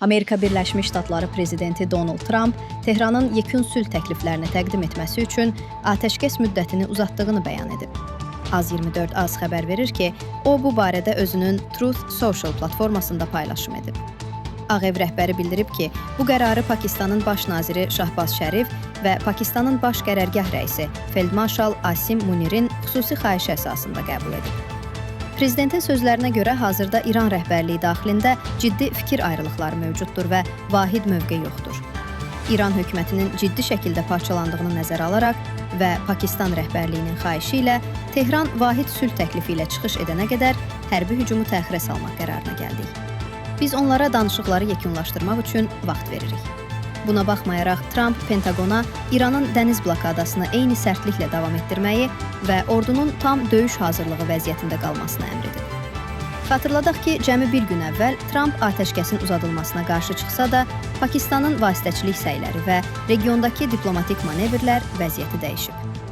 Amerika Birləşmiş Ştatları prezidenti Donald Trump Tehranın yekun sülh təkliflərini təqdim etməsi üçün atəşkəs müddətini uzatdığını bəyan edib. Az-24 xəbər verir ki, o bu barədə özünün Truth Social platformasında paylaşım edib. Ağ Ev rəhbəri bildirib ki, bu qərarı Pakistanın baş naziri Şahbaz Şərif və Pakistanın baş qərargah rəisi Feldmarşal Asim Munirin xüsusi xahişi əsasında qəbul edib. Prezidentin sözlərinə görə hazırda İran rəhbərliyi daxilində ciddi fikir ayrılıqları mövcuddur və vahid mövqe yoxdur. İran hökumətinin ciddi şəkildə parçalandığını nəzərə alaraq və Pakistan rəhbərliyinin xahişi ilə Tehran vahid sülh təklifi ilə çıxış edənə qədər hərbi hücumu təxirə salmaq qərarına gəldik. Biz onlara danışıqları yekunlaşdırmaq üçün vaxt veririk. Buna baxmayaraq, Trump Pentagona İranın dəniz blokadasını eyni sərtliklə davam etdirməyi və ordunun tam döyüş hazırlığı vəziyyətində qalmasını əmr edib. Xatırladaq ki, cəmi bir gün əvvəl Trump atəşkəsin uzadılmasına qarşı çıxsa da, Pakistanın vasitəçilik səyləri və regiondakı diplomatik manevrlər vəziyyəti dəyişib.